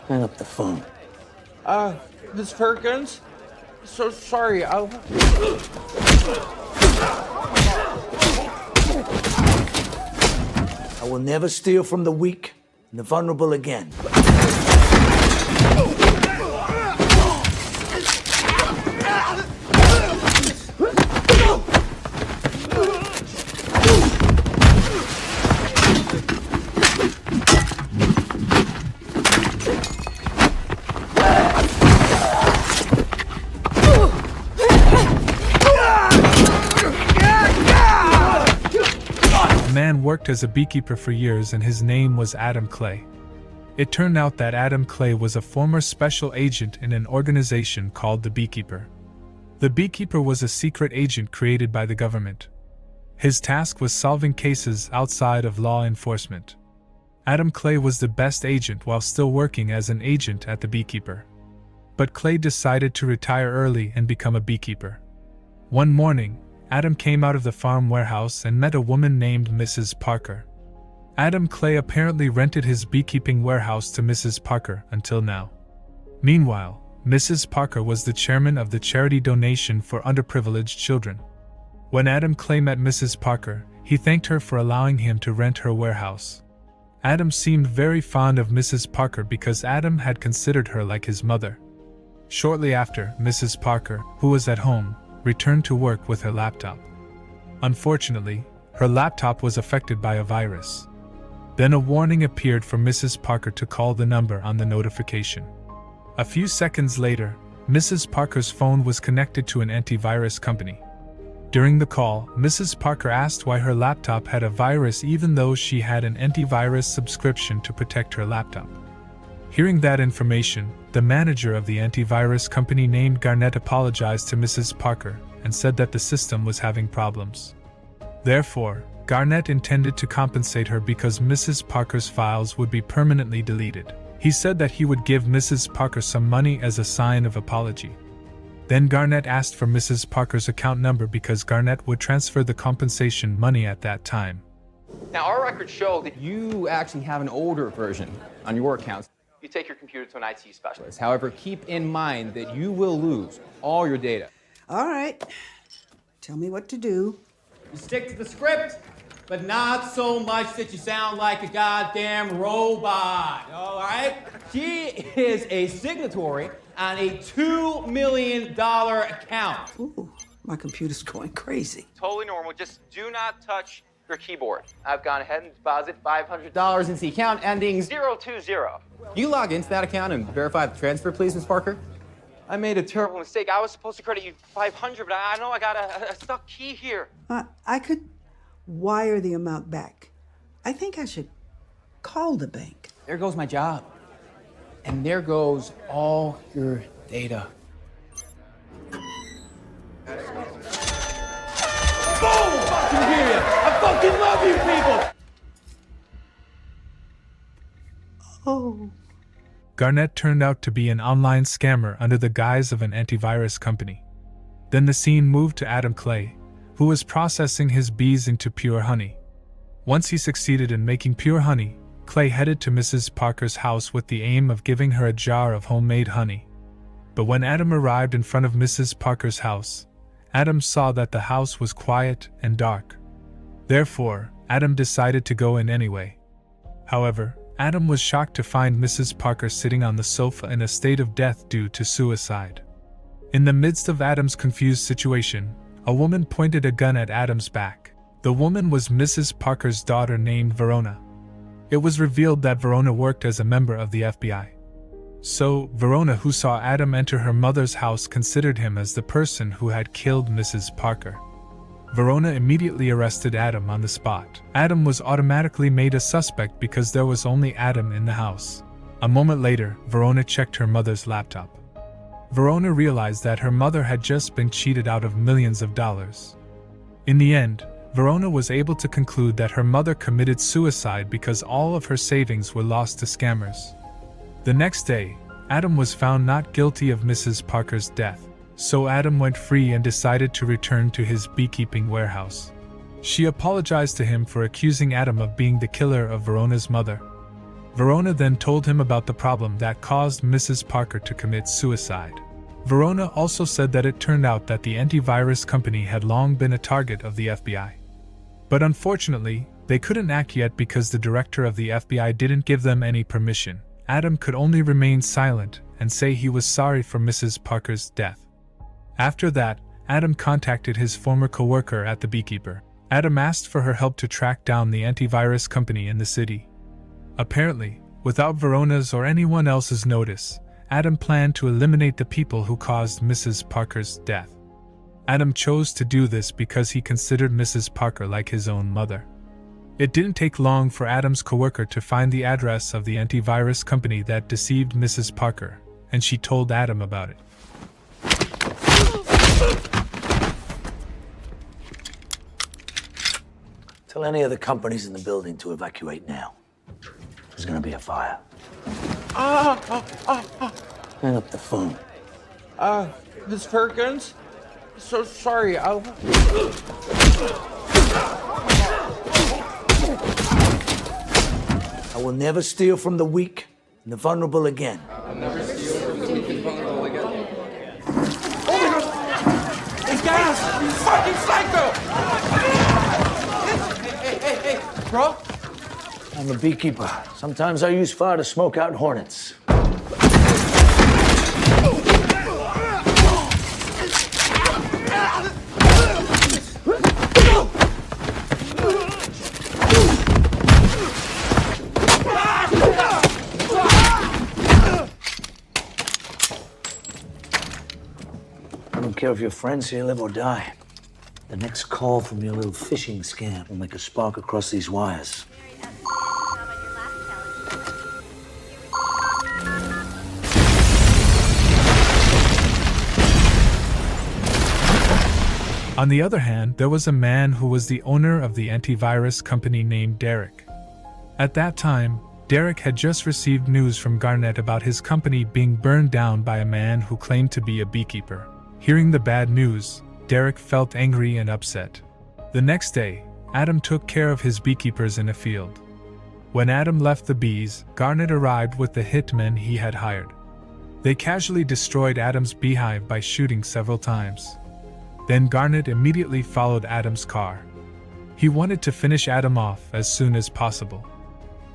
Hang up the phone. Miss Perkins? So sorry, I will never steal from the weak and the vulnerable again. Worked as a beekeeper for years and his name was Adam Clay. It turned out that Adam Clay was a former special agent in an organization called the Beekeeper. The Beekeeper was a secret agent created by the government. His task was solving cases outside of law enforcement. Adam Clay was the best agent while still working as an agent at the Beekeeper. But Clay decided to retire early and become a beekeeper. One morning, Adam came out of the farm warehouse and met a woman named Mrs. Parker. Adam Clay apparently rented his beekeeping warehouse to Mrs. Parker until now. Meanwhile, Mrs. Parker was the chairman of the charity donation for underprivileged children. When Adam Clay met Mrs. Parker, he thanked her for allowing him to rent her warehouse. Adam seemed very fond of Mrs. Parker because Adam had considered her like his mother. Shortly after, Mrs. Parker, who was at home, returned to work with her laptop. Unfortunately, her laptop was affected by a virus. Then a warning appeared for Mrs. Parker to call the number on the notification. A few seconds later, Mrs. Parker's phone was connected to an antivirus company. During the call, Mrs. Parker asked why her laptop had a virus even though she had an antivirus subscription to protect her laptop. Hearing that information, the manager of the antivirus company named Garnett apologized to Mrs. Parker and said that the system was having problems. Therefore, Garnett intended to compensate her because Mrs. Parker's files would be permanently deleted. He said that he would give Mrs. Parker some money as a sign of apology. Then Garnett asked for Mrs. Parker's account number because Garnett would transfer the compensation money at that time. Now, our records show that you actually have an older version on your account. You take your computer to an IT specialist. However, keep in mind that you will lose all your data. All right. Tell me what to do. You stick to the script, but not so much that you sound like a goddamn robot, all right? She is a signatory on a $2 million account. Ooh, my computer's going crazy. Totally normal. Just do not touch your keyboard. I've gone ahead and deposited $500 into the account ending 020. You log into that account and verify the transfer, please, Ms. Parker? I made a terrible mistake. I was supposed to credit you $500, but I know I got a stuck key here. I could wire the amount back. I think I should call the bank. There goes my job. And there goes all your data. Boom! Fucking hear ya! I fucking love you people! Oh. Garnett turned out to be an online scammer under the guise of an antivirus company. Then the scene moved to Adam Clay, who was processing his bees into pure honey. Once he succeeded in making pure honey, Clay headed to Mrs. Parker's house with the aim of giving her a jar of homemade honey. But when Adam arrived in front of Mrs. Parker's house, Adam saw that the house was quiet and dark. Therefore, Adam decided to go in anyway. However, Adam was shocked to find Mrs. Parker sitting on the sofa in a state of death due to suicide. In the midst of Adam's confused situation, a woman pointed a gun at Adam's back. The woman was Mrs. Parker's daughter named Verona. It was revealed that Verona worked as a member of the FBI. So, Verona, who saw Adam enter her mother's house, considered him as the person who had killed Mrs. Parker. Verona immediately arrested Adam on the spot. Adam was automatically made a suspect because there was only Adam in the house. A moment later, Verona checked her mother's laptop. Verona realized that her mother had just been cheated out of millions of dollars. In the end, Verona was able to conclude that her mother committed suicide because all of her savings were lost to scammers. The next day, Adam was found not guilty of Mrs. Parker's death. So Adam went free and decided to return to his beekeeping warehouse. She apologized to him for accusing Adam of being the killer of Verona's mother. Verona then told him about the problem that caused Mrs. Parker to commit suicide. Verona also said that it turned out that the antivirus company had long been a target of the FBI. But unfortunately, they couldn't act yet because the director of the FBI didn't give them any permission. Adam could only remain silent and say he was sorry for Mrs. Parker's death. After that, Adam contacted his former coworker at the Beekeeper. Adam asked for her help to track down the antivirus company in the city. Apparently, without Verona's or anyone else's notice, Adam planned to eliminate the people who caused Mrs. Parker's death. Adam chose to do this because he considered Mrs. Parker like his own mother. It didn't take long for Adam's coworker to find the address of the antivirus company that deceived Mrs. Parker, and she told Adam about it. Tell any of the companies in the building to evacuate now. There's gonna be a fire. Hang up the phone. Miss Perkins? So sorry, I will never steal from the weak and the vulnerable again. It's gas! You fucking psycho! Hey, bro? I'm a beekeeper. Sometimes I use fire to smoke out hornets. I don't care if your friends here live or die. The next call from your little phishing scam will make a spark across these wires. On the other hand, there was a man who was the owner of the antivirus company named Derek. At that time, Derek had just received news from Garnett about his company being burned down by a man who claimed to be a beekeeper. Hearing the bad news, Derek felt angry and upset. The next day, Adam took care of his beekeepers in a field. When Adam left the bees, Garnett arrived with the hitmen he had hired. They casually destroyed Adam's beehive by shooting several times. Then Garnett immediately followed Adam's car. He wanted to finish Adam off as soon as possible.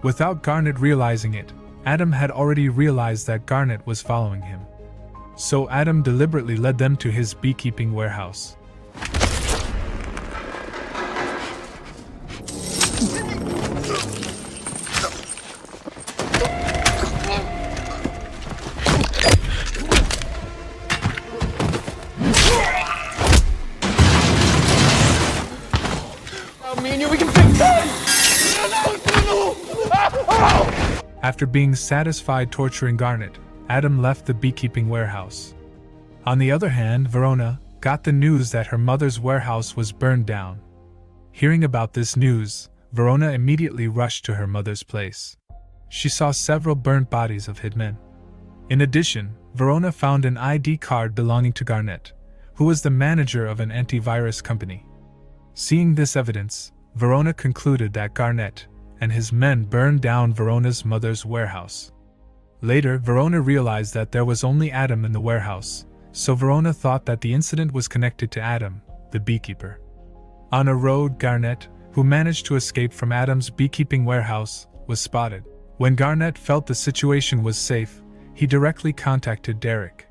Without Garnett realizing it, Adam had already realized that Garnett was following him. So Adam deliberately led them to his beekeeping warehouse. After being satisfied torturing Garnett, Adam left the beekeeping warehouse. On the other hand, Verona got the news that her mother's warehouse was burned down. Hearing about this news, Verona immediately rushed to her mother's place. She saw several burnt bodies of hitmen. In addition, Verona found an ID card belonging to Garnett, who was the manager of an antivirus company. Seeing this evidence, Verona concluded that Garnett and his men burned down Verona's mother's warehouse. Later, Verona realized that there was only Adam in the warehouse, so Verona thought that the incident was connected to Adam, the beekeeper. On a road, Garnett, who managed to escape from Adam's beekeeping warehouse, was spotted. When Garnett felt the situation was safe, he directly contacted Derek.